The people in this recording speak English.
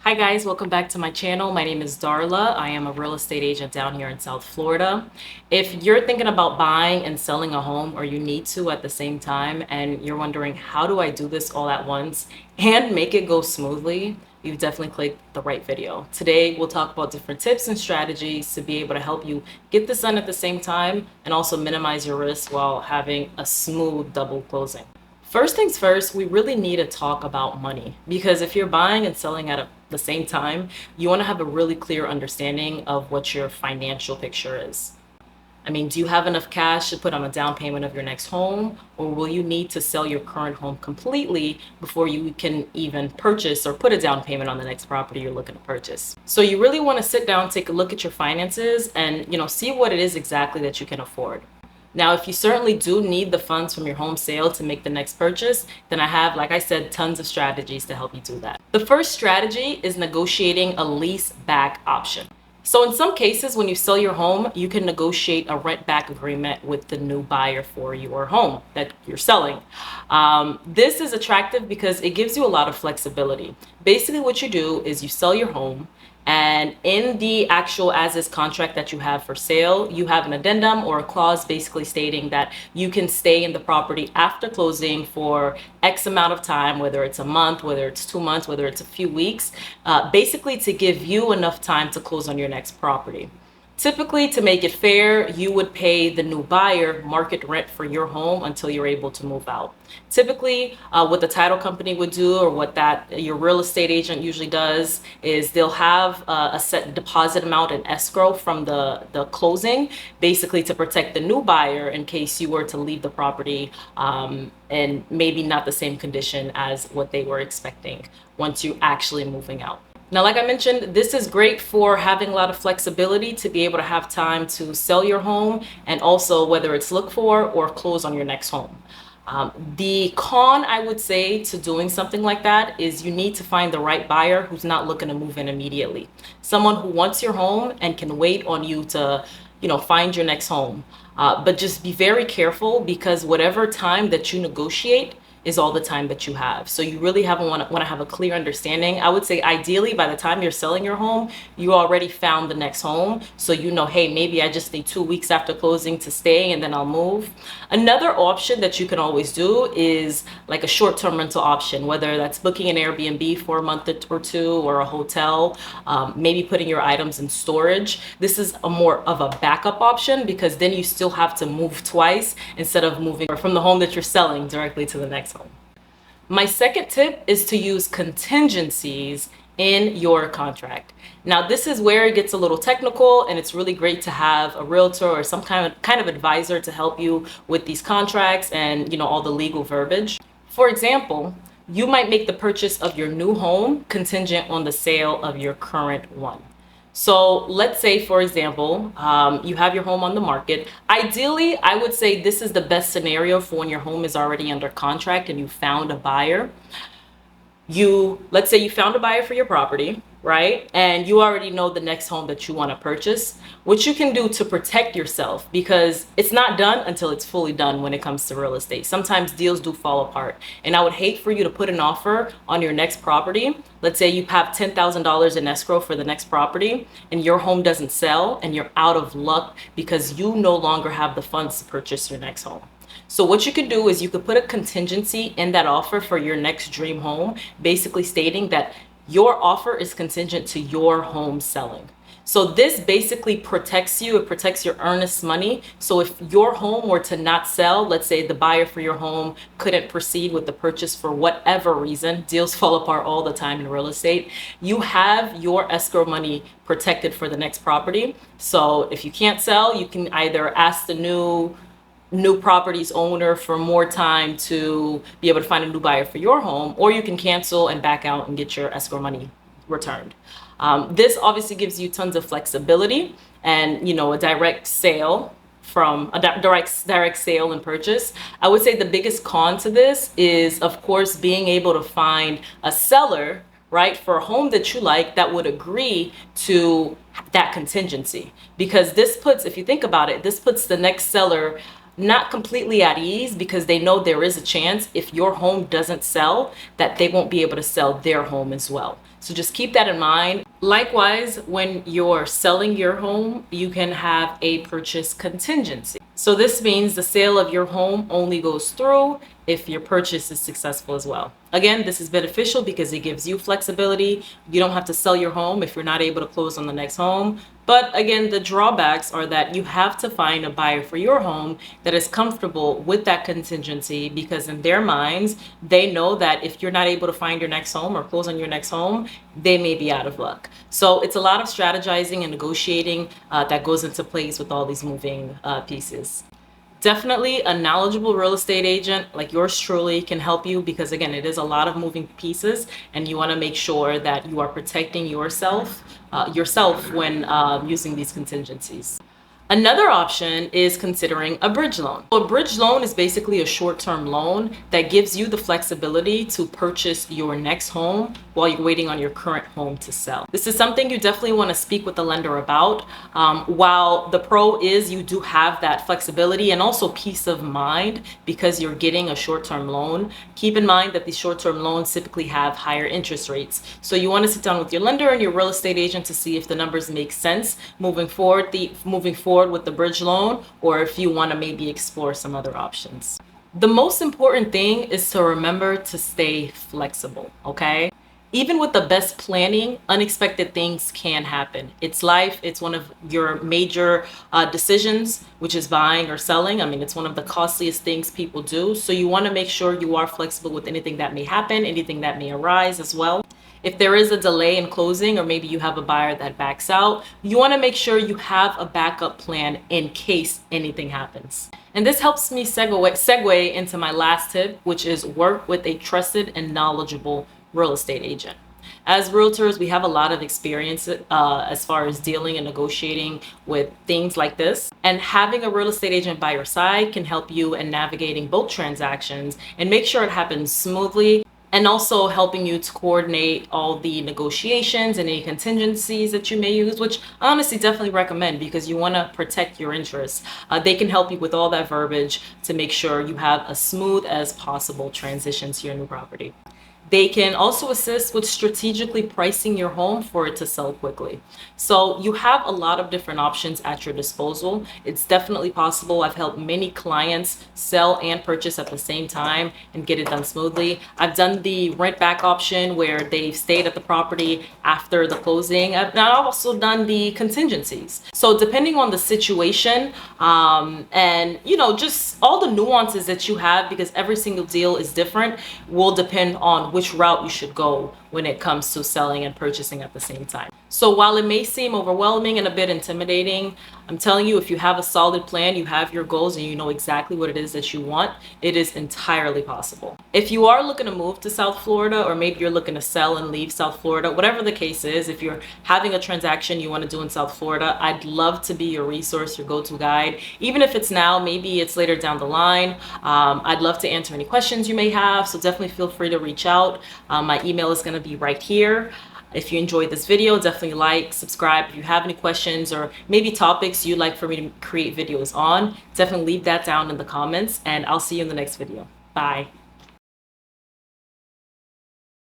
Hi guys, welcome back to my channel. My name is Darla. I am a real estate agent down here in South Florida. If you're thinking about buying and selling a home, or you need to at the same time, and you're wondering how do I do this all at once and make it go smoothly, you've definitely clicked the right video. Today we'll talk about different tips and strategies to be able to help you get this done at the same time and also minimize your risk while having a smooth double closing. First things first, we really need to talk about money, because if you're buying and selling at the same time, you want to have a really clear understanding of what your financial picture is. I mean, do you have enough cash to put on a down payment of your next home, or will you need to sell your current home completely before you can even purchase or put a down payment on the next property you're looking to purchase? So you really want to sit down, take a look at your finances and, see what it is exactly that you can afford. Now, if you certainly do need the funds from your home sale to make the next purchase, then I have, like I said, tons of strategies to help you do that. The first strategy is negotiating a lease back option. So in some cases, when you sell your home, you can negotiate a rent back agreement with the new buyer for your home that you're selling. This is attractive because it gives you a lot of flexibility. Basically, what you do is you sell your home, and in the actual as-is contract that you have for sale, you have an addendum or a clause basically stating that you can stay in the property after closing for X amount of time, whether it's a month, whether it's 2 months, whether it's a few weeks, basically to give you enough time to close on your next property. Typically, to make it fair, you would pay the new buyer market rent for your home until you're able to move out. Typically, what the title company would do, or what your real estate agent usually does, is they'll have a set deposit amount in escrow from the closing, basically to protect the new buyer in case you were to leave the property and maybe not the same condition as what they were expecting once you actually moving out. Now, like I mentioned, this is great for having a lot of flexibility to be able to have time to sell your home, and also whether it's look for or close on your next home. The con, I would say, to doing something like that is you need to find the right buyer who's not looking to move in immediately. Someone who wants your home and can wait on you to, find your next home. But just be very careful, because whatever time that you negotiate is all the time that you have. So you really want to have a clear understanding. I would say ideally by the time you're selling your home, you already found the next home. So hey, maybe I just need 2 weeks after closing to stay and then I'll move. Another option that you can always do is like a short-term rental option, whether that's booking an Airbnb for a month or two, or a hotel, maybe putting your items in storage. This is a more of a backup option, because then you still have to move twice instead of moving from the home that you're selling directly to the next home. My second tip is to use contingencies in your contract. Now, this is where it gets a little technical, and it's really great to have a realtor or some kind of advisor to help you with these contracts and all the legal verbiage. For example, you might make the purchase of your new home contingent on the sale of your current one. So let's say, for example, you have your home on the market. Ideally, I would say this is the best scenario for when your home is already under contract and you found a buyer. Let's say you found a buyer for your property, right? And you already know the next home that you want to purchase. What you can do to protect yourself, because it's not done until it's fully done when it comes to real estate. Sometimes deals do fall apart, and I would hate for you to put an offer on your next property. Let's say you have $10,000 in escrow for the next property, and your home doesn't sell, and you're out of luck because you no longer have the funds to purchase your next home. So what you could do is you could put a contingency in that offer for your next dream home, basically stating that your offer is contingent to your home selling. So this basically protects you. It protects your earnest money. So if your home were to not sell, let's say the buyer for your home couldn't proceed with the purchase for whatever reason, deals fall apart all the time in real estate, you have your escrow money protected for the next property. So if you can't sell, you can either ask the new property's owner for more time to be able to find a new buyer for your home, or you can cancel and back out and get your escrow money returned. This obviously gives you tons of flexibility and a direct sale direct sale and purchase. I would say the biggest con to this is, of course, being able to find a seller, right, for a home that you like that would agree to that contingency. Because this puts, if you think about it, this puts the next seller not completely at ease, because they know there is a chance if your home doesn't sell that they won't be able to sell their home as well. So just keep that in mind. Likewise, when you're selling your home, you can have a purchase contingency. So this means the sale of your home only goes through if your purchase is successful as well. Again, this is beneficial because it gives you flexibility. You don't have to sell your home if you're not able to close on the next home. But again, the drawbacks are that you have to find a buyer for your home that is comfortable with that contingency, because in their minds, they know that if you're not able to find your next home or close on your next home, they may be out of luck. So it's a lot of strategizing and negotiating that goes into place with all these moving pieces. Definitely a knowledgeable real estate agent like yours truly can help you, because again, it is a lot of moving pieces and you want to make sure that you are protecting yourself when using these contingencies. Another option is considering a bridge loan. So a bridge loan is basically a short-term loan that gives you the flexibility to purchase your next home while you're waiting on your current home to sell. This is something you definitely want to speak with the lender about. While the pro is you do have that flexibility and also peace of mind because you're getting a short-term loan, keep in mind that these short-term loans typically have higher interest rates. So you want to sit down with your lender and your real estate agent to see if the numbers make sense moving forward with the bridge loan, or if you want to maybe explore some other options. The most important thing is to remember to stay flexible, okay? Even with the best planning, unexpected things can happen. It's life. It's one of your major decisions, which is buying or selling. I mean, it's one of the costliest things people do. So you want to make sure you are flexible with anything that may happen, anything that may arise as well. If there is a delay in closing, or maybe you have a buyer that backs out, you want to make sure you have a backup plan in case anything happens. And this helps me segue into my last tip, which is work with a trusted and knowledgeable real estate agent. As realtors, we have a lot of experience as far as dealing and negotiating with things like this. And having a real estate agent by your side can help you in navigating both transactions and make sure it happens smoothly, and also helping you to coordinate all the negotiations and any contingencies that you may use, which I honestly definitely recommend because you want to protect your interests. They can help you with all that verbiage to make sure you have a smooth as possible transition to your new property. They can also assist with strategically pricing your home for it to sell quickly. So you have a lot of different options at your disposal. It's definitely possible. I've helped many clients sell and purchase at the same time and get it done smoothly. I've done the rent back option where they've stayed at the property after the closing. I've also done the contingencies. So depending on the situation and just all the nuances that you have, because every single deal is different, will depend on which route you should go when it comes to selling and purchasing at the same time. So while it may seem overwhelming and a bit intimidating, I'm telling you, if you have a solid plan, you have your goals, and you know exactly what it is that you want, it is entirely possible. If you are looking to move to South Florida, or maybe you're looking to sell and leave South Florida, whatever the case is, if you're having a transaction you want to do in South Florida, I'd love to be your resource, your go-to guide. Even if it's now, maybe it's later down the line. I'd love to answer any questions you may have, so definitely feel free to reach out. My email is going to be right here. If you enjoyed this video, definitely like, subscribe. If you have any questions or maybe topics you'd like for me to create videos on, definitely leave that down in the comments, and I'll see you in the next video. Bye.